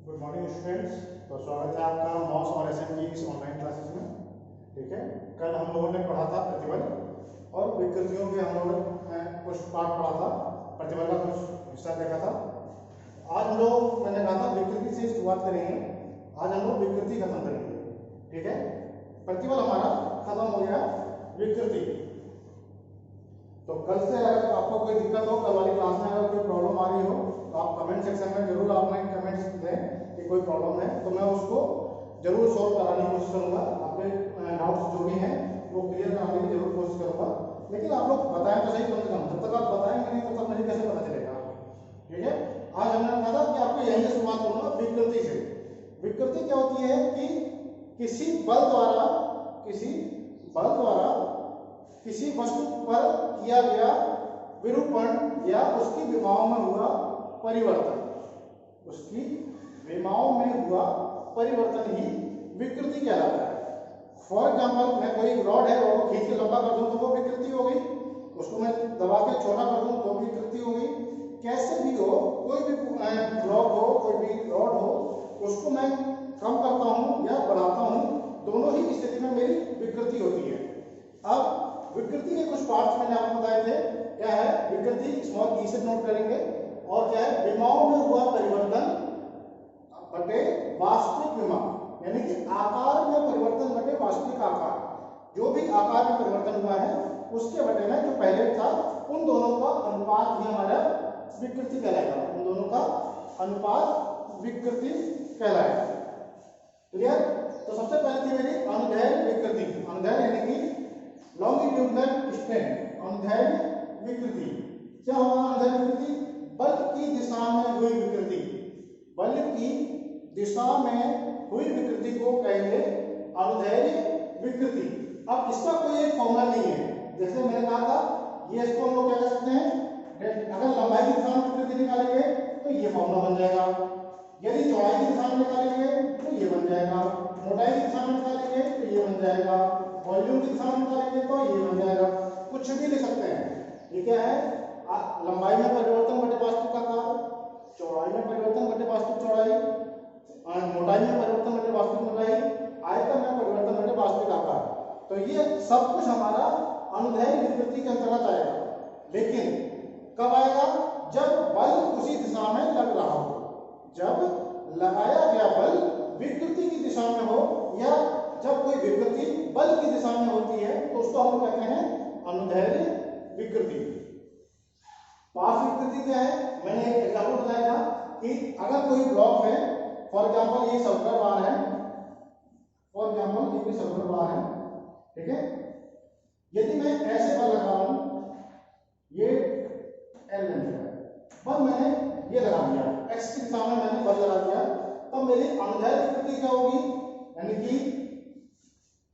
Good morning students. तो स्वागत है आपका मॉस और एसएम की इस ऑनलाइन क्लासेस में। ठीक है, कल हम लोगों ने पढ़ा था प्रतिबल और विकृतियों के हम लोगों ने कुछ पार्ट पढ़ा था, प्रतिबल का कुछ हिस्सा देखा था। आज हम लोग, मैंने कहा था विकृति से शुरुआत करेंगे। आज हम लोग विकृति खत्म करेंगे। ठीक है, प्रतिबल हमारा खत्म हो गया, विकृति। तो कल से अगर आपको कोई दिक्कत हो, कल वाली क्लास में अगर कोई प्रॉब्लम आ रही हो तो आप कमेंट सेक्शन में जरूर आपने कमेंट्स दें कि कोई प्रॉब्लम है, तो मैं उसको जरूर सॉल्व कराने की कोशिश करूंगा। आपके डाउट्स जो भी हैं वो क्लियर कराने की जरूर कोशिश करूंगा। लेकिन आप लोग बताएं तो सही, कम से कम। जब तक आप बताएंगे नहीं तब तक मुझे कैसे पता चलेगा। ठीक है, आज हमने कहा था कि आपको यहीं से शुरुआत करूंगा, विकृति से। विकृति क्या होती है कि किसी बल द्वारा किसी वस्तु पर किया गया विरूपण या उसकी विमाओं में हुआ परिवर्तन, ही विकृति कहलाता है। फॉर एग्जाम्पल, मैं कोई रॉड है वो खींच के लंबा कर दूं तो वो विकृति हो गई, उसको मैं दबा के छोटा कर दूं तो विकृति हो गई। कैसे भी हो, कोई भी ब्लॉक हो, कोई भी रॉड हो, उसको मैं कम करता हूं या बढ़ाता हूं, दोनों ही स्थिति में मेरी विकृति होती है। अब विकृति के कुछ पार्ट्स मैंने आपको बताए थे। क्या है विकृति? स्मॉल ई से नोट करेंगे। और क्या है? विमाओं में हुआ परिवर्तन बटे वास्तविक विमा, यानी कि आकार में परिवर्तन बटे वास्तविक आकार। जो भी आकार में परिवर्तन हुआ है उसके बटे में जो पहले था, उन दोनों का अनुपात ही हमारा विकृति कहलाएगा। उन दोनों का अनुपात विकृति कहलाएगा। क्लियर? तो सबसे पहले थी मेरी अनुदैर्घ्य विकृति। अनुदैर्घ्य यानी कि लॉन्गिट्यूडनल स्ट्रेन, अनुदैर्घ्य विकृति। क्या होगा अनुदैर्घ्य विकृति? बल की दिशा में हुई विकृति। बल की दिशा में हुई विकृति को कहेंगे अनुदैर्घ्य विकृति। अब इसका कोई एक फॉर्मूला नहीं है। जैसे मैंने कहा था, ये इसको हम लोग क्या कह सकते हैं, अगर लंबाई की दिशा में विकृति निकालेंगे तो ये फॉर्मूला बन जाएगा। यदि चौड़ाई की दिशा में निकालेंगे तो ये बन जाएगा। मोटाई की दिशा में निकालेंगे तो ये बन जाएगा। वॉल्यूम की दिशा में निकालेंगे तो ये बन जाएगा। कुछ भी लिख सकते हैं। ये क्या है? लंबाई में परिवर्तन बटे वास्तविक आकार, चौड़ाई में परिवर्तन बटे वास्तविक चौड़ाई, मोटाई में परिवर्तन बटे वास्तविक मोटाई, आयतन में परिवर्तन बटे वास्तविक आकार। तो ये सब कुछ हमारा अनुदैर्घ्य विकृति के अंतर्गत आएगा। लेकिन कब आएगा? जब बल उसी दिशा में लग रहा हो, जब लगाया गया बल विकृति की दिशा में हो, या जब कोई विकृति बल की दिशा में होती है तो उसको हम कहते हैं अनुदैर्घ्य विकृति। पार्श्व विकृति क्या है? मैंने एक एग्जांपल बताया था कि अगर कोई ब्लॉक है, फॉर एग्जांपल ये सर्कुलर बार है, ठीक है, यदि मैं ऐसे बल लगा रहा हूं, ये एल लेंथ है, बल मैंने ये लगा दिया, एक्स की दिशा में मैंने बल लगा दिया, तब मेरी अनुदैर्घ्य विकृति क्या होगी? यानी कि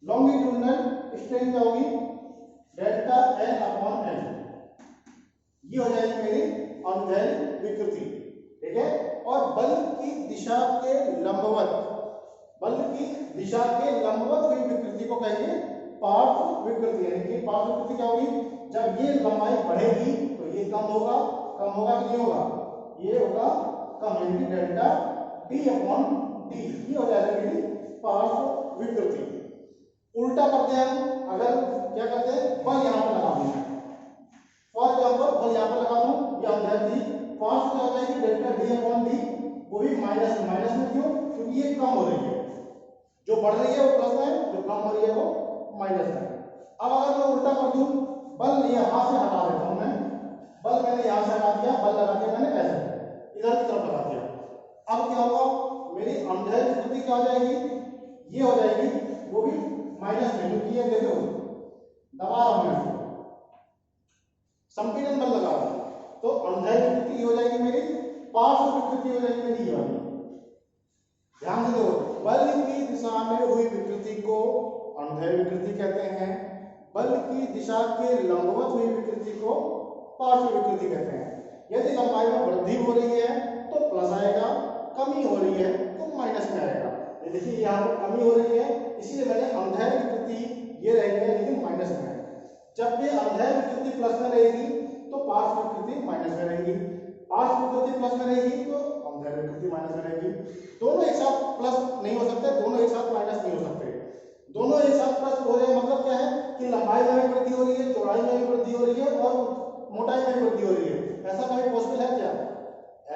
लॉन्गिट्यूडनल स्ट्रेन क्या होगी? Delta L upon L. ये हो जाएगी मेरी अनुदैर्घ्य विकृति। ठीक है, और बल की दिशा के लंबवत हुई विकृति को कहेंगे पार्श्व विकृति। यानी कि पार्श्व विकृति क्या होगी? जब ये लंबाई बढ़ेगी तो ये कम होगा कि नहीं होगा? ये होगा कम, यानी कि डेल्टा डी अपॉन डी। ये हो जाएगा मेरी पार्श्व विकृति। उल्टा करते हैं हम, अगर क्या करते हैं, बल यहां पर लगा दूं, फॉर एग्जांपल बल यहां पर लगा दूं, ये अनुदैर्घ्य डी, पार्श्व क्या हो जाएगी? डेल्टा डी अपॉन डी, वो भी माइनस में। क्यों? क्योंकि ये कम हो रही है, जो बढ़ रही है वो प्लस है, जो कम हो रही है वो माइनस है। अब अगर मैं उल्टा कर दूं, बल यहां से हटा देता हूं मैं, बल मैंने यहां से हटा दिया, बल लगा दिया मैंने ऐसे इधर की तरफ लगा दिया। अब क्या होगा? मेरी अनुदैर्घ्य विकृति क्या हो जाएगी? ये हो जाएगी, वो भी माइनस में, क्योंकि ये देखो दबा रहा हूं मैं, संपीड़न बल लगा रहा हूं, तो अनुदैर्घ्य विकृति हो जाएगी मेरी, पार्श्व विकृति हो जाएगी मेरी ये वाली। ध्यान से दो, बल की दिशा में हुई विकृति को अनुदैर्घ्य विकृति कहते हैं, बल की दिशा के लंबवत हुई विकृति को पार्श्व विकृति कहते हैं। यदि लंबाई में वृद्धि हो रही है तो प्लस आएगा, कमी हो रही है तो माइनस में आएगा। ये देखिए यहाँ पर कमी हो रही है, इसीलिए मैंने अनुदैर्घ्य विकृति ये रहेगी, लेकिन माइनस में है। जब भी अनुदैर्घ्य विकृति प्लस में रहेगी तो पार्श्व विकृति माइनस में रहेगी, पार्श्व विकृति प्लस में रहेगी तो अवधारी विकृति माइनस में रहेगी। दोनों एक साथ प्लस नहीं हो सकते, दोनों एक साथ माइनस नहीं हो सकते। दोनों एक साथ प्लस हो रहे हैं मतलब क्या है कि लंबाई में भी वृद्धि हो रही है, चौड़ाई में भी वृद्धि हो रही है और मोटाई में भी वृद्धि हो रही है। ऐसा कभी पॉसिबल है क्या?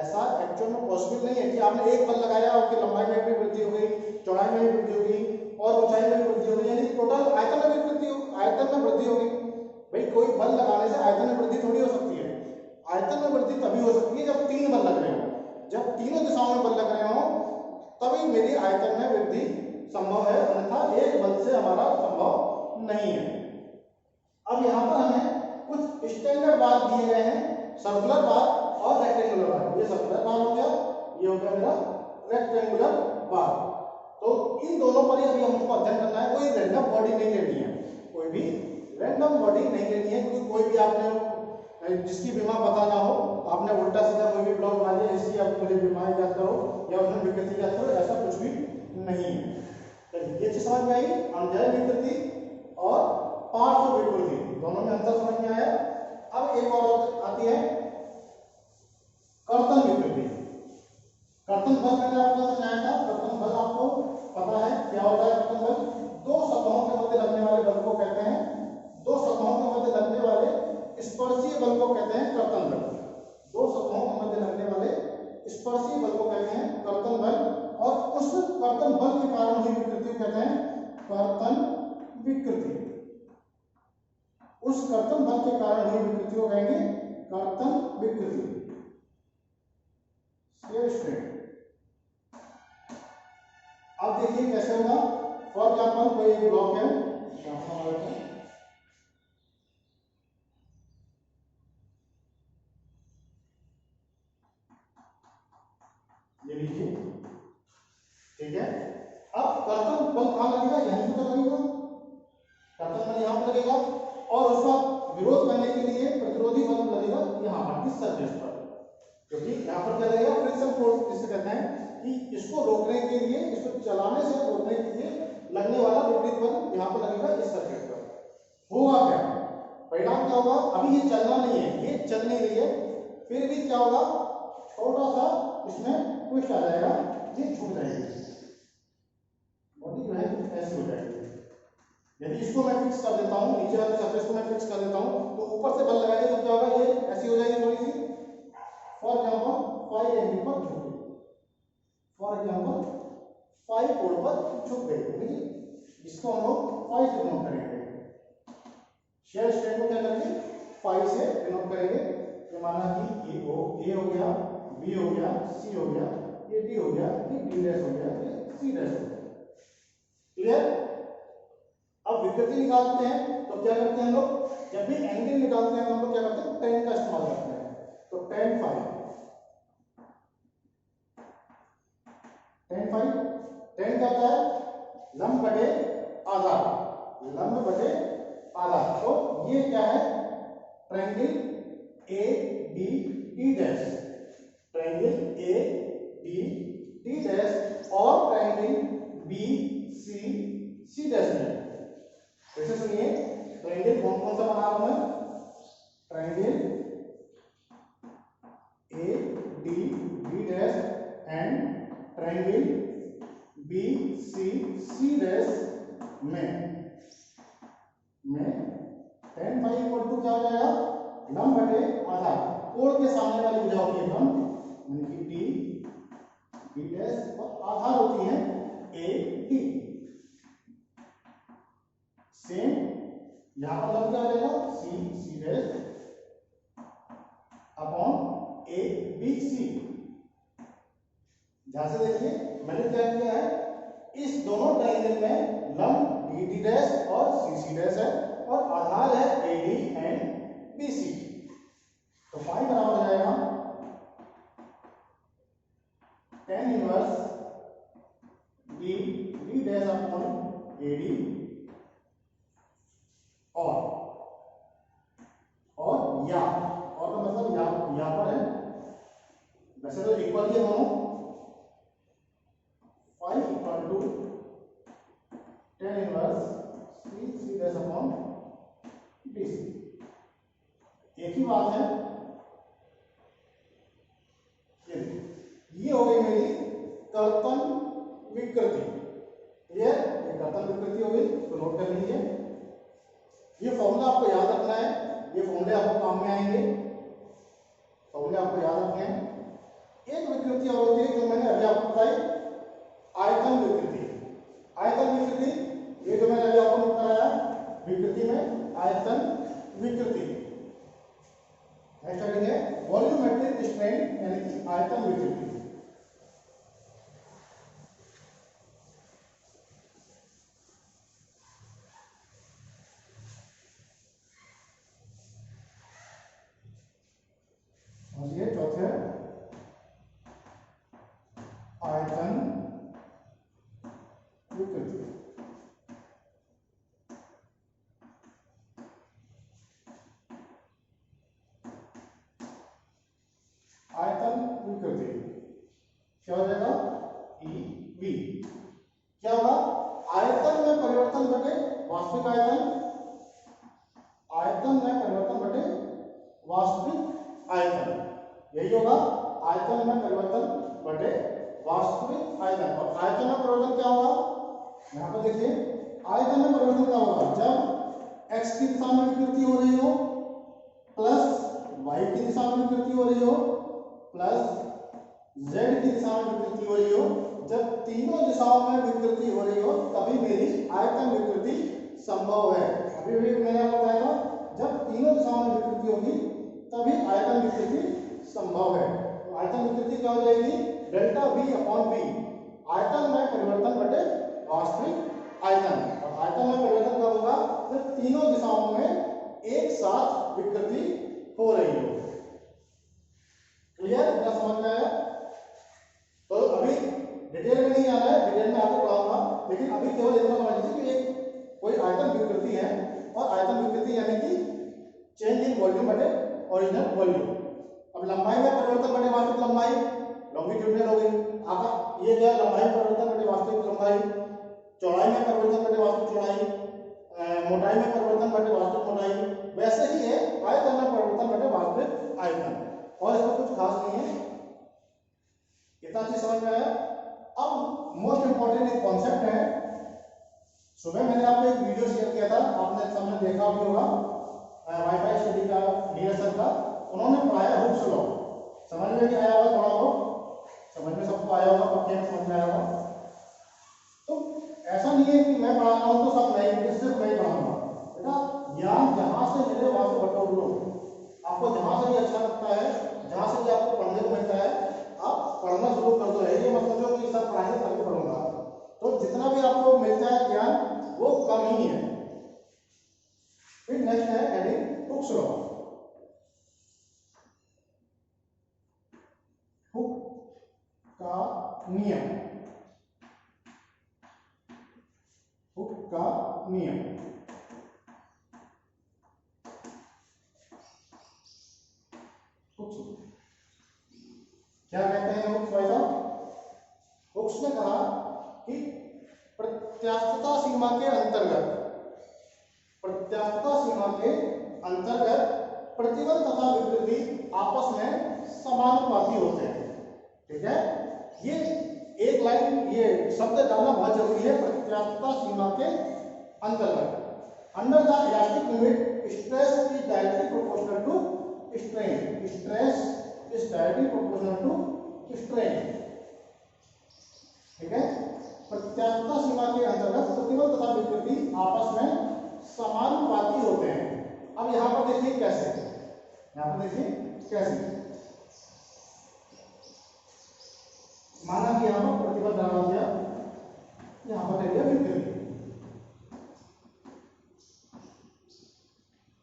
ऐसा एक्चुअल में पॉसिबल नहीं है कि आपने एक बल लगाया और उसकी लंबाई में भी वृद्धि हो गई, चौड़ाई में भी वृद्धि हो गई और ऊंचाई में भी वृद्धि हो गई, यानी टोटल आयतन में भी आयतन में वृद्धि हो गई। भाई कोई बल लगाने से आयतन में वृद्धि थोड़ी हो सकती है। आयतन में वृद्धि तभी हो सकती है जब तीन बल लग रहे हो, जब तीनों दिशाओं में बल लग रहे हो तभी मेरी आयतन में वृद्धि संभव है, अन्यथा एक बल से हमारा संभव नहीं है। अब यहाँ पर हमें कुछ स्टैंडर्ड बार दिए गए हैं, सर्कुलर बार और रेक्टेंगुलर बार। ये सर्कुलर बार हो गया, ये हो गया मेरा रेक्टेंगुलर बार। तो इन दोनों पर ही अभी हमको अध्ययन करना है। कोई रैंडम बॉडी नहीं लेनी है, कोई भी रैंडम बॉडी नहीं लेनी है, क्योंकि कोई भी आपने जिसकी बीमा पता ना हो, आपने उल्टा सीधा कोई भी ब्लॉक बना दिया इसकी आप मुझे बीमारी याद करो या उसमें विकृति याद करो, ऐसा कुछ भी नहीं है। ये चीज समझ में आई, अवधारी विकृति और पार्श्व विकृति दोनों में अंतर समझ में आया। अब एक और आती है कर्तन विकृति। कर्तन बल मैंने आपको समझाया था। कर्तन बल आपको पता है क्या होता है? कर्तन बल दो सतहों के मध्य लगने वाले बल को कहते हैं, दो सतहों के मध्य लगने वाले स्पर्शीय बल को कहते हैं कर्तन बल। दो सतहों के मध्य लगने वाले स्पर्शीय बल को कहते हैं कर्तन बल, और उस कर्तन बल के कारण हुई विकृति को कहते हैं कर्तन विकृति। उस कर्तन बल के कारण हुई विकृति को कहेंगे कर्तन विकृति। अब देखिए कैसे होगा। फॉर एग्जाम्पल कोई एक ब्लॉक है, ये लीजिए, ठीक है। अब कर्तन बल कहां लगेगा? यहीं पर लगेगा। कर्तन बल यहां पर लगेगा और उसका विरोध करने के लिए प्रतिरोधी बल लगेगा यहां पर, इस सरफेस पर, क्योंकि यहां पर क्या लगेगा? फ्रिक्शन फोर्स जिसे कहते हैं कि इसको रोकने के लिए, इसको चलाने से रोकने के लिए लगने वाला विपरीत बल यहां पर लगेगा इस सरफेस पर। होगा क्या? परिणाम क्या होगा? अभी ये चलना नहीं है, ये चल नहीं रही है, फिर भी क्या होगा? छोटा सा इसमें ट्विस्ट आ जाएगा, ये छूट जाएगी, बॉडी जो है ऐसी हो जाएगी। यदि इसको मैं फिक्स कर देता हूं, नीचे वाले सरफेस को मैं फिक्स कर देता हूं, तो ऊपर से बल लगाएंगे तो क्या होगा? ये ऐसी हो जाएगी थोड़ी सी। फॉर एग्जाम्पल 5 एंगल पर झुक गई, फॉर एग्जाम्पल 5 कोण पर झुक गई, इसको हम लोग 5 से डिनोट करेंगे। शेयर स्ट्रेन को क्या करेंगे? 5 से डिनोट करेंगे। तो माना कि ए हो गया, बी हो गया, सी हो गया, ये डी हो गया, ये डी डैश हो गया, ये सी डैश हो गया। क्लियर? अब विकृति निकालते हैं तो क्या करते हैं हम लोग? जब भी एंगल निकालते हैं तो हम लोग क्या करते हैं? tan का इस्तेमाल करते हैं। तो tan phi tan क्या होता है? लंब बटे आधार, लंब बटे आधार। तो ये क्या है? Triangle A D D dash, triangle A D D dash और triangle B C C dash में। कैसे सुनिए, ट्रायंगल कौन कौन सा बना रहा हूं मैं? Triangle A D D dash and triangle B C C dash में tan phi इक्वल टू क्या हो जाएगा? लंब बटे आधार, कोण के सामने वाली भुजा होती है लंब, यानी कि डी डी डैश, और आधार होती है ए डी। सेम यहां पर लंब क्या हो जाएगा? C C dash upon A B C. ध्यान से देखिए मैंने क्या किया है, इस दोनों ट्रायंगल में लंब डी डी डैश और सी सी डैश है और आधार है A D and B C. तो फाई बराबर हो जाएगा tan inverse D D dash upon A D और या, और का मतलब या पर है, वैसे तो इक्वल ही है दोनों। 5 equal to tan inverse C C dash upon D C. एक ही बात है, ये हो गई मेरी कर्तन विकृति। क्लियर, ये कर्तन विकृति हो गई, तो नोट कर लीजिए। ये फॉर्मूला आपको याद रखना है, ये फॉर्मूले आपको काम में आएंगे, फॉर्मूले आपको याद रखने हैं। एक विकृति और होती है जो मैंने अभी आपको बताई, आयतन विकृति। आयतन विकृति ये जो मैंने अभी आपको बताया विकृति में आयतन विकृति। नेक्स्ट हेडिंग है वॉल्यूमेट्रिक स्ट्रेन यानी कि आयतन विकृति। चौथे आयतन विकृति। आयतन विकृति क्या हो जाएगा, ई बी। क्या होगा, आयतन में परिवर्तन बटे वास्तविक आयतन, आयतन में परिवर्तन बटे वास्तविक आयतन, यही होगा आयतन में परिवर्तन बटे वास्तविक आयतन। और आयतन में परिवर्तन क्या होगा, यहां पर देखिए आयतन में परिवर्तन क्या होगा, जब x की दिशा में विकृति हो रही हो प्लस y की दिशा में विकृति हो रही हो प्लस z की दिशा में विकृति हो रही हो, जब तीनों दिशाओं में विकृति हो रही हो तभी मेरी आयतन विकृति संभव है। अभी भी मैंने आपको बताया था, जब तीनों दिशाओं में विकृति होगी तभी आयतन विकृति संभव है। तो आयतन विकृति क्या हो जाएगी, डेल्टा v अपॉन v, आयतन में परिवर्तन बटे वास्तविक आयतन। और आयतन में परिवर्तन कब होगा, जब तीनों दिशाओं में एक साथ विकृति हो रही हो। क्लियर, इतना समझ में आया? तो अभी डिटेल में नहीं आना है, डिटेल में आगे पढ़ाऊंगा, लेकिन अभी केवल इतना समझ लीजिए कि एक कोई आयतन विकृति है और आयतन विकृति यानी कि चेंज इन वॉल्यूम बटे ओरिजिनल वॉल्यूम। अब लंबाई में परिवर्तन बटे वास्तविक लंबाई, लॉन्गिट्यूडिनल हो गई। आपका ये क्या, लंबाई में परिवर्तन बटे वास्तविक लंबाई, चौड़ाई में परिवर्तन बटे वास्तविक चौड़ाई, मोटाई में परिवर्तन बटे वास्तविक मोटाई। वैसे ही है आयतन में परिवर्तन बटे वास्तविक आयतन, और इसमें कुछ खास नहीं है। इतना चीज समझ में आया? अब मोस्ट इंपॉर्टेंट एक कॉन्सेप्ट है, सुबह मैंने आपको एक वीडियो शेयर किया था, आपने सबने देखा भी होगा, वाईफाई स्टडी का डीएसएल का, उन्होंने पढ़ाया हुक्स लॉ। समझ में भी आया होगा, थोड़ा बहुत समझ में सबको आया होगा, पक्के में समझ में आया होगा। तो ऐसा नहीं है कि मैं पढ़ा रहा हूं तो सब नहीं, सिर्फ मैं पढ़ाऊंगा। बेटा ज्ञान जहां से मिले वहां से बटोर लो, आपको जहां से भी अच्छा लगता है, जहां से भी आपको पढ़ने को मिलता है, आप पढ़ना शुरू कर दो। ये मत समझो कि सब पढ़ाएंगे तभी पढ़ूंगा। तो जितना भी आपको मिलता है ज्ञान वो कम ही है। फिर नेक्स्ट है हेडिंग हुक्स लॉ। हुक का नियम, हुक का नियम। क्या कहते हैं हुक्स भाई साहब? हुक्स ने कहा कि प्रत्यास्थता सीमा के अंतर्गत, प्रत्यास्थता सीमा के अंतर्गत प्रतिबल तथा विकृति आपस में समानुपाती होते हैं। ठीक है, ये एक लाइन, ये शब्द जानना बहुत जरूरी है। प्रत्यास्थता सीमा के अंतर्गत, under the elastic limit stress is directly proportional to strain, stress is directly proportional to strain. ठीक है, प्रत्यास्थता सीमा के अंतर्गत प्रतिबल तथा विकृति आपस में समानुपाती होते हैं। अब यहां पर देखिए कैसे, यहां पर देखिए कैसे, माना कि यहां पर प्रतिबल डाला गया, यहां पर ले लिया विकृति।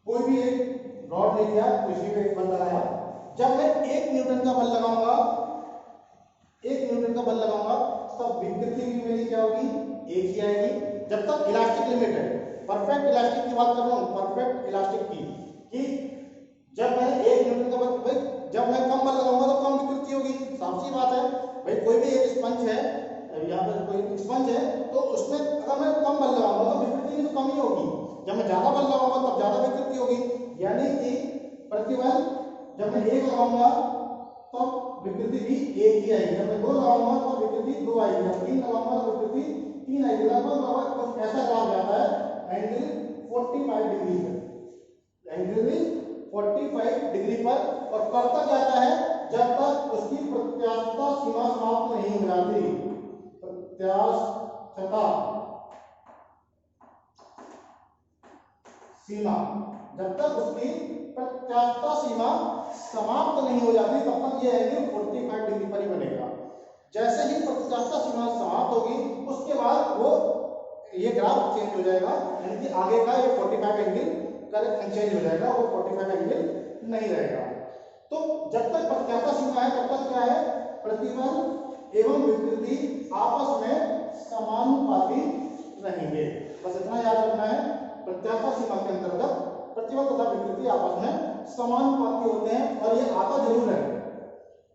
कोई भी एक रॉड ले लिया, किसी पे एक बल लगाया, जब मैं 1 न्यूटन का बल लगाऊंगा, 1 न्यूटन का बल लगाऊंगा, तब विकृति भी मेरी क्या होगी, एक ही आएगी। जब तक इलास्टिक लिमिट है, परफेक्ट इलास्टिक की बात कर रहा हूं, परफेक्ट इलास्टिक की, कि जब मैंने 1 न्यूटन का बल, भाई जब मैं कम बल लगाऊंगा तो कम विकृति होगी, साफ सी बात है। भाई कोई भी एक स्पंज है, यहाँ पर कोई स्पंज है, तो उसमें अगर मैं कम बल लगाऊंगा तो विकृति तो कम ही होगी, जब मैं ज्यादा बल लगाऊंगा तब ज्यादा विकृति होगी। यानी कि प्रतिबल जब मैं 1 लगाऊंगा तब विकृति भी एक ही आएगी। जब मैं 2 लगाऊंगा तो विकृति 2 आएगी, जब 3 लगाऊंगा तो विकृति 3 आएगी। लगभग कुछ ऐसा ग्राफ जाता है एंगल 45 डिग्री पर, एंगल 45 डिग्री पर, और कब तक जाता है? जब तक उसकी प्रत्यास्थता सीमा समाप्त नहीं हो जाती। प्रत्यास्थता सीमा, जब तक उसकी प्रत्यास्थता सीमा समाप्त नहीं हो जाती तब तक ये एंगल 45 डिग्री पर ही बनेगा। जैसे ही प्रत्यास्थता सीमा समाप्त होगी उसके बाद वो ये ग्राफ चेंज हो जाएगा, यानी कि आगे का ये 45 एंगल करेक्ट चेंज हो जाएगा, वो 45 एंगल नहीं रहेगा। तो जब तक प्रत्यास्थता सीमा है तब तक क्या है? प्रतिबल एवं विकृति आपस में समानुपाती रहेंगे। बस इतना याद रखना है, प्रत्यास्थता सीमा के अंतर्गत प्रतिबल तथा विकृति आपस में समानुपाती होते हैं। और ये आता जरूर है,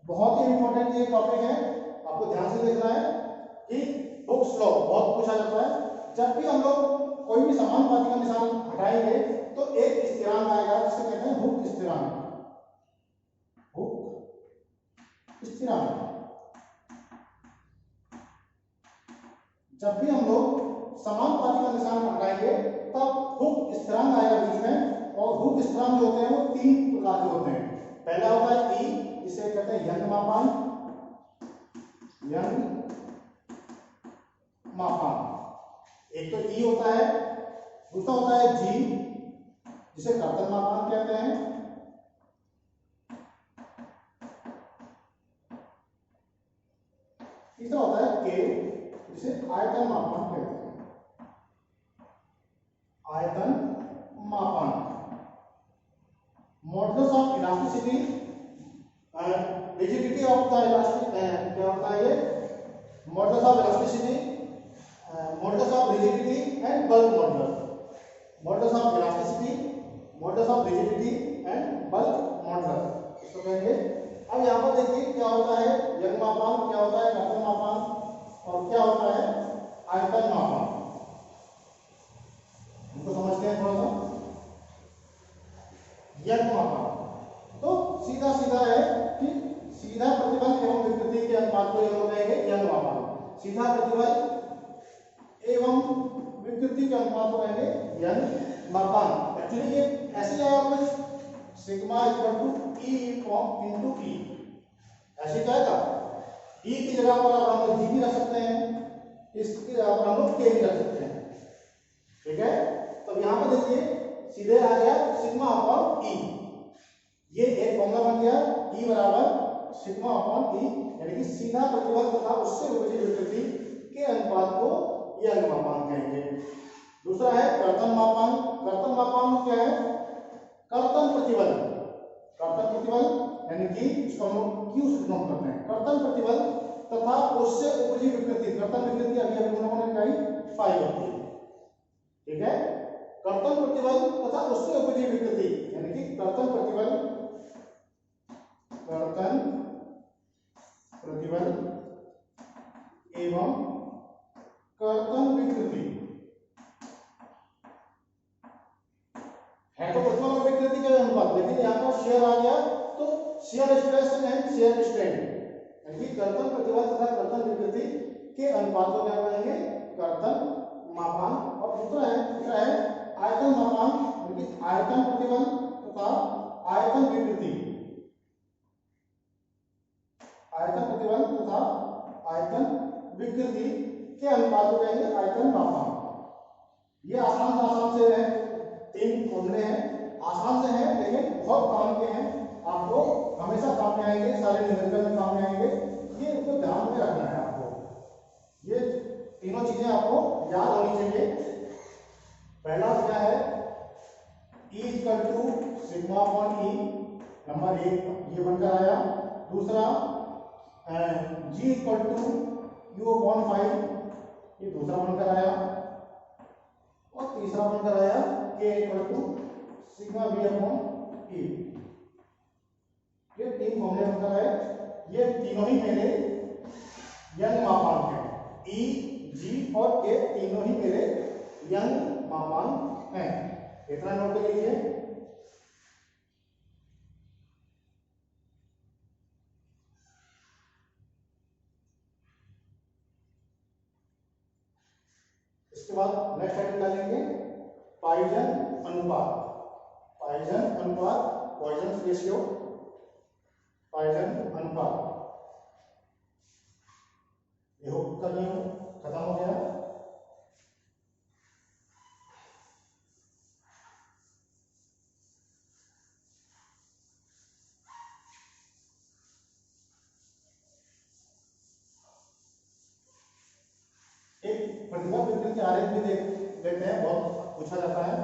बहुत ही इंपॉर्टेंट ये टॉपिक है, आपको ध्यान से देखना है कि हुक्स लॉ बहुत पूछा जाता है। जब भी हम लोग कोई भी समानुपाती का निशान हटाएंगे तो एक स्थिरांक आएगा जिसे कहते हैं हुक स्थिरांक। हुक स्थिरांक, जब भी हम लोग समानुपाती का निशान हटाएंगे तब हुक स्थिरांक आएगा बीच में। और हुक स्थिरांक जो होते हैं वो 3 प्रकार के होते हैं। पहला होता है ई, जिसे कहते हैं यंग मापांक, यंग मापांक, एक तो ई होता है। दूसरा होता है जी, जिसे कर्तन मापांक कहते हैं। तीसरा होता है के, जिसे आयतन मापांक कहते हैं। आयतन मापांक, modulus of elasticity, rigidity of the elastic, क्या होता है ये? Modulus of elasticity, modulus of rigidity and bulk modulus. Modulus of elasticity, modulus of rigidity and bulk modulus, इसको कहेंगे। अब यहाँ पर देखिए क्या होता है यंग मापांक, क्या होता है कर्तन मापांक, और क्या होता है आयतन मापांक। इनको समझते हैं थोड़ा सा। यंग मापांक तो सीधा सीधा है कि सीधा प्रतिबल एवं विकृति के अनुपात को हम लोग कहेंगे यंग मापांक। सीधा प्रतिबल एवं विकृति के अनुपात को कहेंगे यंग मापांक। एक्चुअली ये ऐसे आया कुछ sigma equal to E into E, ऐसे क्या था? ई की जगह पर अब हम लोग जी भी रख सकते हैं, इसकी जगह पर हम लोग के भी रख सकते हैं, ठीक है। तो यहाँ पे देखिए सीधे आ गया सिग्मा अपॉन ई, ये एक फॉर्मूला बन गया ई बराबर सिग्मा अपॉन ई, यानी कि सीधा प्रतिबल तथा उससे विभाजित विकृति के अनुपात को यंग मापांक कहेंगे। दूसरा है कर्तन मापांक। कर्तन मापांक क्या है? कर्तन प्रतिबल, कर्तन प्रतिबल यानी कि इसको हम लोग क्यू से नोट करते हैं। कर्तन प्रतिबल तथा उससे उपजी विकृति, कर्तन विकृति अभी हम लोगों ने कही फाई होती है, ठीक है। कर्तन प्रतिबल तथा उससे उपजी विकृति यानी कि कर्तन प्रतिबल, कर्तन प्रतिबल एवं कर्तन विकृति है तो प्रतिबल और विकृति का अनुपात, लेकिन यहाँ पर शेयर आ गया तो shear stress and shear strain, यानी कि कर्तन प्रतिबल तथा कर्तन विकृति के अनुपात को क्या कहेंगे? कर्तन मापांक। और दूसरा है आयतन मापांक, यानी कि आयतन प्रतिबल तथा आयतन विकृति, आयतन प्रतिबल तथा आयतन विकृति के अनुपात को कहेंगे आयतन मापांक। ये आसान से है, 3 फॉर्मूले हैं, आसान से हैं लेकिन बहुत काम के हैं, आपको हमेशा काम में आएंगे, सारे न्यूमेरिकल में काम में आएंगे, ये इनको ध्यान में रखना है आपको। ये तीनों चीजें आपको याद होनी चाहिए। पहला क्या है? E equal to sigma upon E, number 1 ये बनकर आया। दूसरा G equal to U upon 5, ये दूसरा बनकर आया। और तीसरा बनकर आया K equal to sigma V upon E. ये 3 फॉर्मूले बनकर आए। ये तीनों ही मेरे यंग मापांक हैं, E, G और K तीनों ही मेरे यंग मापांक हैं। इतना नोट कर लीजिए। उसके बाद नेक्स्ट हेडिंग डालेंगे पॉइजन अनुपात, पॉइजन अनुपात, पॉइजन रेशियो, पॉइजन अनुपात। ये हुक का नियम खत्म हो गया। एक प्रतिबल विकृति आरेख भी देख लेते हैं, बहुत पूछा जाता है।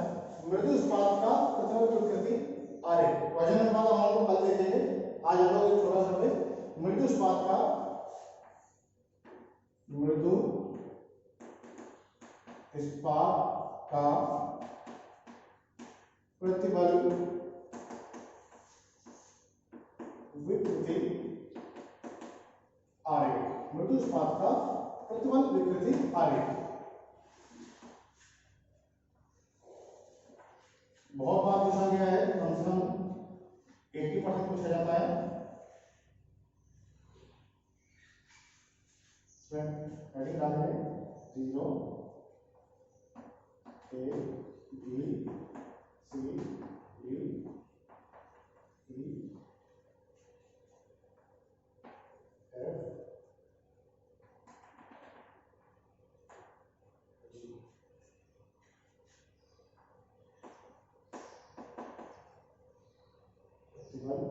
मृदु इस्पात का प्रतिबल विकृति आरेख, वजन अनुपात हम लोग कल देखेंगे, आज हम लोग एक छोटा सा देख मृदु इस्पात का, मृदु इस्पात का प्रतिबल विकृति आरेख, मृदु इस्पात का प्रतिबल विकृति आरेख। बहुत बार पूछा गया है, कम से कम 80% पूछा जाता है। हेडिंग डालेंगे 0 A B C D E F प्रतिबल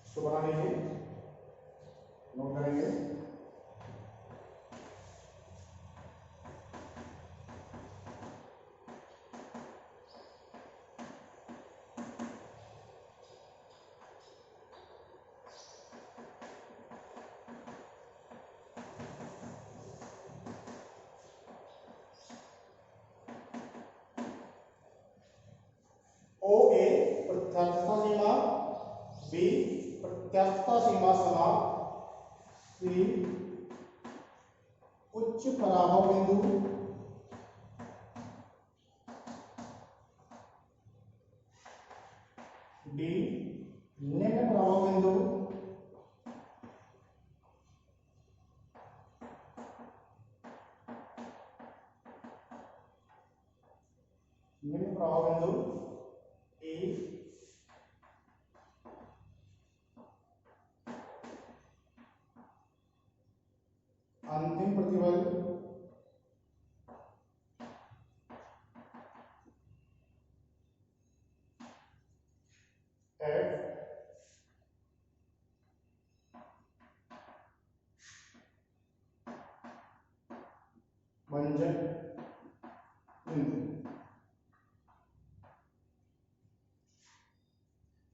इसको बना लीजिए, नोट करेंगे। ओ ए प्रत्यास्थता सीमा, बी प्रत्यास्थता सीमा समाप्त, सी उच्च पराभव बिंदु, डी निम्न पराभव बिंदु, निम्न पराभव बिंदु, ई अंतिम प्रतिबल, एफ भंजक बिंदु।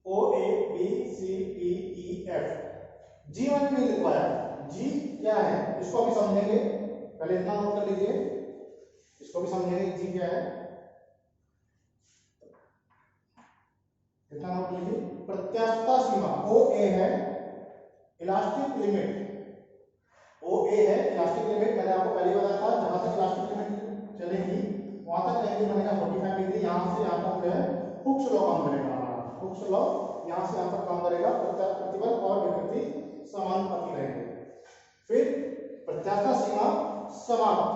O A B C D E F, G मैंने नहीं लिखवाया, जी क्या है इसको अभी समझेंगे, पहले इतना नोट कर लीजिए, इसको भी समझेंगे जी क्या है, इतना नोट लीजिए। प्रत्यास्थता सीमा ओ ए है इलास्टिक लिमिट, ओ ए है इलास्टिक लिमिट, मैंने आपको पहले बताया था जहां तक इलास्टिक लिमिट चलेगी वहां तक एंगल बनेगा 45 डिग्री, यहां से यहां तक जो है हुक्स लॉ काम करेगा हमारा, हुक्स लॉ यहां से यहां तक काम करेगा, प्रतिबल और विकृति समानुपाती रहेंगे। फिर प्रत्यास्थता सीमा समाप्त,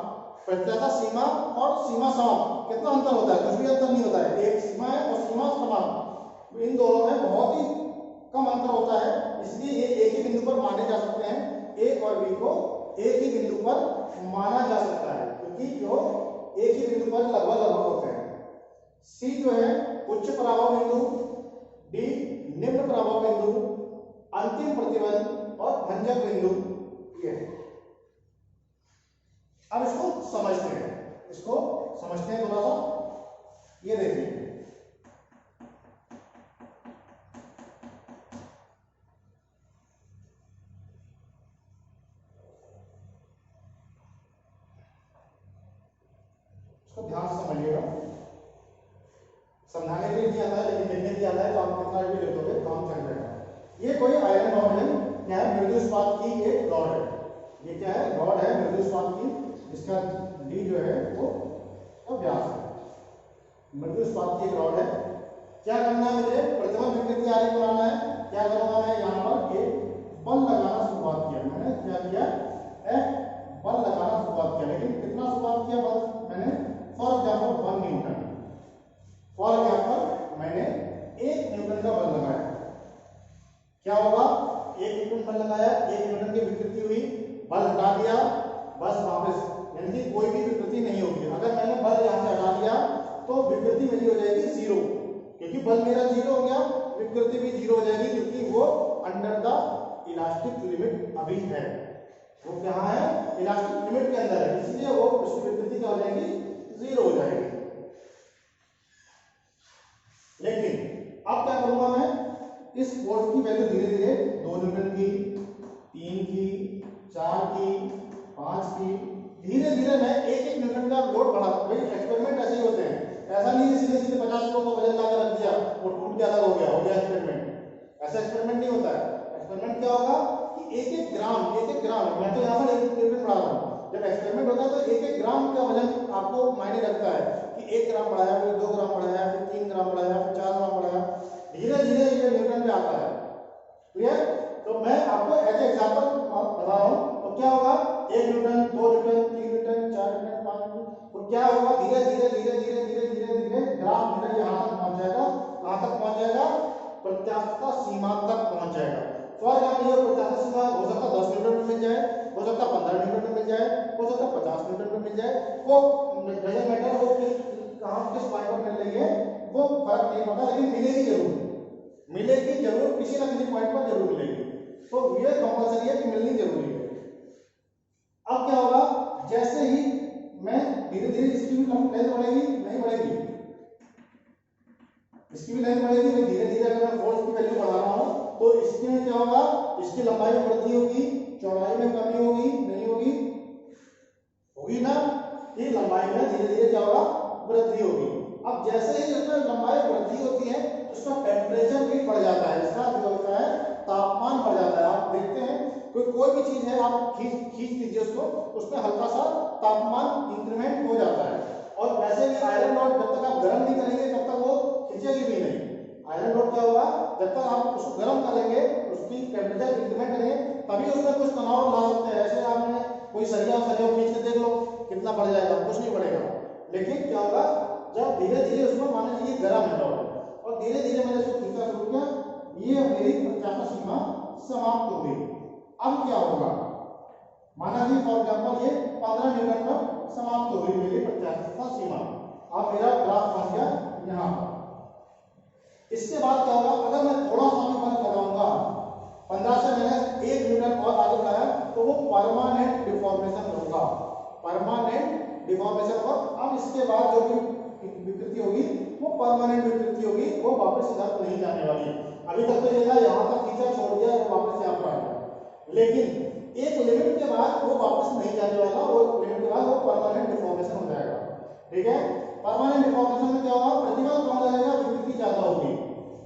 प्रत्यास्थता सीमा और सीमा समाप्त कितना अंतर होता है, कुछ भी अंतर नहीं होता है, एक सीमा है और सीमा समाप्त, इन दोनों में बहुत ही कम अंतर होता है, इसलिए ये एक ही बिंदु पर माने जा सकते हैं, ए और बी को एक ही बिंदु पर माना जा सकता है क्योंकि जो एक ही बिंदु पर लगभग लगभग होते हैं। सी जो है उच्च पराभव बिंदु, डी निम्न पराभव बिंदु, अंतिम प्रतिबल और भंजक बिंदु ये है। अब इसको समझते हैं, इसको समझते हैं थोड़ा सा, ये देखिए इसको ध्यान से समझिएगा, समझाने के लिए नहीं आता है लेकिन लिखने के लिए आता है, तो आप कितना भी लिख दोगे काम चल जाएगा। ये कोई आयरन रॉड है, क्या है मृदु इस्पात की एक रॉड है, ये क्या है रॉड है मृदु इस्पात की, जिसका डी जो है वो व्यास है। मृत्यु इस्पात की एक रॉड है। क्या करना है मुझे, प्रतिबल विकृति आरेख बनाना है। क्या करूंगा मैं, यहाँ पर एक बल लगाना शुरुआत किया मैंने, क्या किया, एक बल लगाना शुरुआत किया। लेकिन कितना शुरुआत किया बल मैंने, for example 1 Newton, for example मैंने 1 न्यूटन का बल लगाया। क्या होगा, 1 न्यूटन बल लगाया, 1 न्यूटन की विकृति हुई, बल हटा दिया, बस वापस, यानी कि कोई भी विकृति नहीं होगी। अगर मैंने बल यहाँ से हटा दिया तो विकृति मेरी हो जाएगी 0, क्योंकि बल मेरा 0 हो गया, विकृति भी 0 हो जाएगी, क्योंकि वो अंडर द इलास्टिक लिमिट अभी है। वो कहाँ है, इलास्टिक लिमिट के अंदर है, इसलिए वो उसकी विकृति क्या हो जाएगी, 0 हो जाएगी। लेकिन अब क्या करूंगा मैं, इस फोर्स की वैल्यू धीरे धीरे 2 न्यूटन की, 3 की, 4 की, 5 की, धीरे धीरे मैं 1-1 न्यूटन का लोड बढ़ा। भाई एक्सपेरिमेंट ऐसे ही होते हैं, ऐसा नहीं है सीधे सीधे 50 किलो का वजन लाकर रख दिया वो टूट के अलग हो गया एक्सपेरिमेंट। ऐसा एक्सपेरिमेंट नहीं होता है। एक्सपेरिमेंट क्या होगा कि 1-1 ग्राम, मैं तो यहाँ पर 1 न्यूटन बढ़ा रहा हूँ। जब एक्सपेरिमेंट होता है तो 1-1 ग्राम का वजन आपको मायने रखता है कि 1 ग्राम बढ़ाया, फिर 2 ग्राम बढ़ाया, फिर 3 ग्राम बढ़ाया, फिर 4 ग्राम बढ़ाया, धीरे धीरे ये न्यूटन में आता है। क्लियर? तो मैं आपको ऐसे एग्जांपल बता रहा हूं। तो क्या होगा, 1 Newton, 2 Newton, 3 Newton, 4 Newton, 5 Newton, तो क्या होगा, धीरे धीरे धीरे धीरे धीरे धीरे धीरे ग्राफ मेरा यहां तक पहुंच जाएगा। कहां तक पहुंच जाएगा, प्रत्यास्थता सीमा तक पहुंच जाएगा। फॉर एग्जाम्पल ये प्रत्यास्थता सीमा हो सकता है 10 न्यूटन में मिल जाए, हो सकता है 15 न्यूटन में मिल जाए, हो सकता है 50 न्यूटन में मिल जाए। वो डजंट मैटर वो कहां किस पॉइंट पर मिल रही है, वो फर्क नहीं पड़ता, लेकिन मिलेगी जरूर, मिलेगी जरूर, किसी ना किसी पॉइंट पर जरूर मिलेगी। तो ये कंपलसरी है कि मिलनी जरूरी है। अब क्या होगा, जैसे ही मैं धीरे धीरे इसकी भी लेंथ बढ़ेगी, नहीं बढ़ेगी, इसकी भी लेंथ बढ़ेगी। मैं धीरे धीरे अगर मैं फोर्स की वैल्यू बढ़ा रहा हूं तो इसमें क्या होगा, इसकी लंबाई में वृद्धि होगी, चौड़ाई में कमी होगी, नहीं होगी, होगी ना, ये लंबाई में धीरे धीरे क्या होगा, वृद्धि होगी। अब जैसे ही इसमें लंबाई वृद्धि होती है उसका टेम्परेचर भी बढ़ जाता है, इसका जो होता है तापमान बढ़ जाता है। आप देखते हैं कोई भी चीज है, आप खींच दीजिए उसको, उसमें हल्का सा तापमान इंक्रीमेंट हो जाता है। और वैसे भी आयरन रॉड जब तक आप गर्म नहीं करेंगे तब तक वो खींचेगी भी नहीं। आयरन रॉड क्या होगा, जब तक आप उसको गर्म करेंगे, उसकी टेम्परेचर इंक्रीमेंट करेंगे, तभी उसमें कुछ तनाव ला सकते हैं। ऐसे आपने कोई सरिया खींच के देख लो कितना बढ़ जाएगा, कुछ नहीं बढ़ेगा। लेकिन क्या होगा, जब धीरे धीरे उसमें मान लीजिए गर्म है रॉड और धीरे धीरे मैंने इसको खींचा शुरू किया, ये मेरी प्रत्यास्थता सीमा समाप्त हो गई। अब क्या होगा, माना जी फॉर एग्जाम्पल ये 15 न्यूटन पर समाप्त हो गई मेरी प्रत्यास्थता सीमा। अब मेरा ग्राफ बन गया यहाँ पर। इसके बाद क्या होगा, अगर मैं थोड़ा सा भी बल लगाऊंगा, 15 से मैंने 1 न्यूटन और आगे बढ़ाया, तो वो परमानेंट डिफॉर्मेशन होगा, परमानेंट डिफॉर्मेशन होगा। अब इसके बाद जो भी विकृति होगी वो परमानेंट विकृति होगी, वो वापस इधर नहीं जाने वाली। अभी तक तो ये था यहाँ तक खींचा, छोड़ दिया, वो वापस यहाँ पर आ गया, लेकिन एक लिमिट के बाद वो वापस नहीं जाने वाला, वो लिमिट के बाद वो परमानेंट डिफॉर्मेशन हो जाएगा। ठीक है, परमानेंट डिफॉर्मेशन में क्या होगा, प्रतिबल कम लगेगा, विकृति ज्यादा होगी।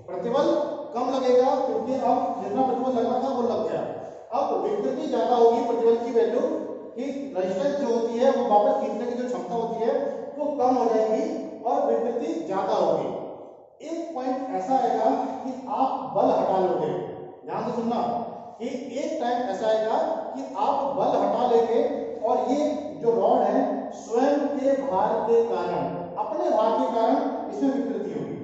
प्रतिबल कम लगेगा क्योंकि अब जितना प्रतिबल लगना था वो लग गया, अब विकृति ज्यादा होगी, प्रतिबल की वैल्यू की रेजिस्टेंस जो होती है वो वापस खींचने की जो क्षमता होती है वो कम हो जाएगी और विकृति ज्यादा होगी। एक पॉइंट ऐसा आएगा कि आप बल हटा लोगे, ध्यान से सुनना, कि एक टाइम ऐसा आएगा कि आप बल हटा लेंगे और ये जो रॉड है स्वयं के भार के कारण, अपने भार के कारण इसमें विकृति होगी,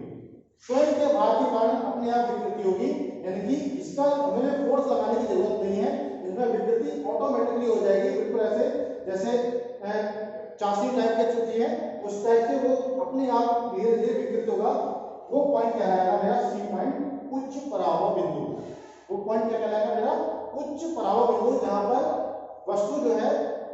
स्वयं के भार के कारण अपने आप विकृति होगी, यानी कि इसका हमें फोर्स लगाने की जरूरत नहीं है, इसमें विकृति ऑटोमेटिकली हो जाएगी। बिल्कुल ऐसे जैसे चासी टाइप की चुकी है उस टाइप से वो अपने आप धीरे धीरे विकृत होगा। वो पॉइंट क्या है मेरा, सी पॉइंट, उच्च पराभव बिंदु। वो पॉइंट क्या कहलाएगा मेरा, उच्च पराभव बिंदु, जहां पर वस्तु जो है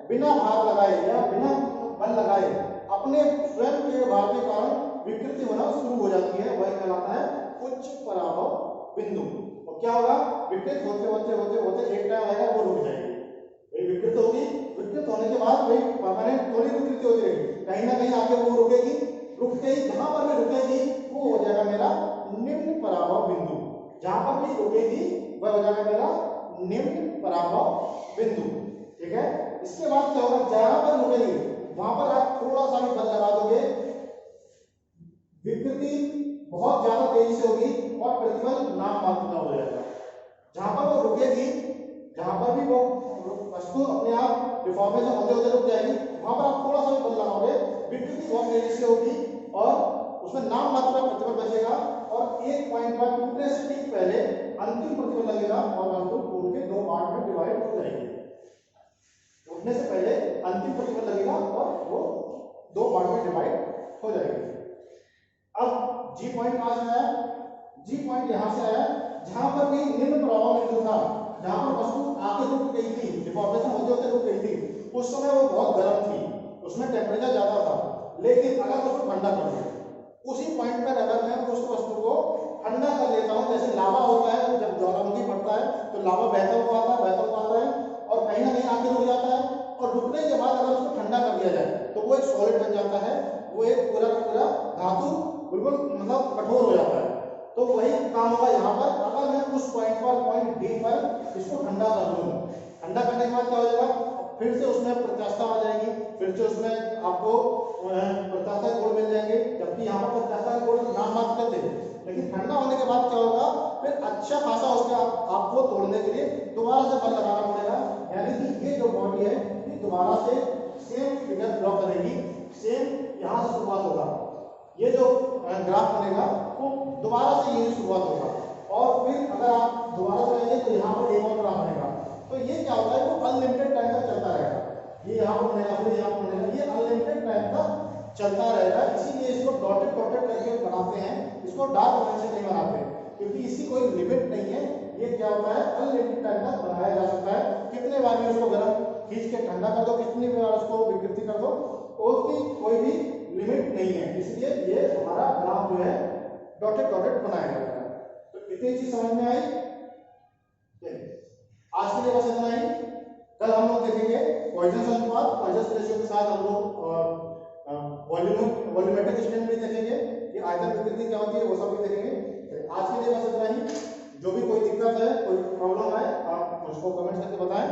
बिना भार लगाए या बिना बल लगाए अपने स्वयं के भार के कारण विकृति होना शुरू हो जाती है, वह कहलाता है उच्च पराभव बिंदु। और क्या होगा, विकृत होते होते होते होते एक टाइम आएगा वो रुक जाएगी, विकृत होगी, विकृत होने के बाद वही परमानेंट थोड़ी विकृति होती रहेगी, कहीं ना कहीं आके वो रुकेगी, रुक गई, जहां पर भी रुकेगी वो हो जाएगा मेरा निम्न पराभव बिंदु, जहां पर भी रुकेगी वह हो जाएगा मेरा निम्न पराभव बिंदु। ठीक है, इसके बाद क्या होगा, जहां पर रुकेगी वहां पर आप थोड़ा सा भी बल लगा दोगे, बहुत ज्यादा तेजी से होगी और प्रतिबल नाम मात्र का हो जाएगा। जहां पर वो रुकेगी, जहां पर भी वो वस्तु अपने आप डिफॉर्मेशन होते होते रुक जाएगी, वहां पर आप थोड़ा सा भी बल लगाओगे, विकृति बहुत तेजी से होगी और उसमें नाम मात्र का प्रतिबल बचेगा और एक पॉइंट पर टूटने से ठीक पहले अंतिम प्रतिबल लगेगा और वस्तु टूट के दो पार्ट में डिवाइड हो जाएगी। टूटने से पहले अंतिम प्रतिबल लगेगा और वो दो पार्ट में डिवाइड हो जाएगी। अब जी पॉइंट कहां से आया? जी पॉइंट यहां से आया जहां पर भी निम्न प्रभाव बिंदु था, जहां पर वस्तु आके रुक गई थी, डिफॉर्मेशन होते होते रुक गई थी, उस समय वो बहुत गर्म थी, उसमें टेम्परेचर ज्यादा था, लेकिन अगर उसको ठंडा कर दो, उसी पॉइंट पर अगर मैं उस वस्तु को ठंडा कर लेता हूं, जैसे लावा होता है, जब ज्वालामुखी फटता है तो लावा बहता हुआ आता है और कहीं ना कहीं आके रुक जाता है और रुकने के बाद अगर उसको ठंडा कर दिया जाए तो वो एक सॉलिड बन जाता है, वो एक पूरा पूरा धातु बिल्कुल मतलब कठोर हो जाता है। तो वही काम होगा यहाँ पर, अगर मैं उस पॉइंट पर, पॉइंट डी पर इसको ठंडा कर दूं, ठंडा करने के बाद क्या हो जाएगा, फिर से उसमें प्रत्यास्थता आ जाएगी, फिर से उसमें आपको प्रत्यास्थता के गुण मिल जाएंगे, जबकि यहाँ पर प्रत्यास्थता के गुण नाम मात्र थे, लेकिन ठंडा होने के बाद क्या होगा, फिर अच्छा खासा उसके आपको तोड़ने के लिए दोबारा से बल लगाना पड़ेगा, यानी कि ये जो बॉडी है ये दोबारा से सेम फिगर ड्रॉ करेगी, सेम यहाँ से शुरुआत होगा, ये जो ग्राफ बनेगा वो दोबारा से यही शुरुआत होगा और फिर अगर आप दोबारा करेंगे तो यहाँ पर एक और ग्राफ बनेगा। तो ये क्या होता है, वो अनलिमिटेड टाइम तक चलता रहेगा, ये यहाँ पर बनेगा, फिर यहाँ पर बनेगा, ये अनलिमिटेड टाइम तक चलता रहेगा। इसीलिए इसको डॉटेड डॉटेड करके बनाते हैं, इसको डार्क लाइन से नहीं बनाते क्योंकि इसकी कोई लिमिट नहीं है। ये क्या होता है, अनलिमिटेड टाइम तक बनाया जा सकता है, कितने बार भी उसको गर्म खींच के ठंडा कर दो, कितनी बार उसको विकृति कर दो, उसकी कोई भी लिमिट नहीं है। इसलिए ये हमारा ग्राफ जो है डॉटेड डॉटेड बनाया जाता है। तो इतनी चीज समझ में आई। आज के लिए बस इतना ही। कल हम लोग देखेंगे पॉइजन अनुपात, पॉइजन रेशियो के साथ हम लोग वॉल्यूमेट्रिक स्ट्रेन भी देखेंगे, ये आयतन विकृति क्या होती है वो सब भी देखेंगे। आज के लिए बस इतना ही। जो भी कोई दिक्कत है, कोई प्रॉब्लम है, आप मुझको कमेंट करके बताएं।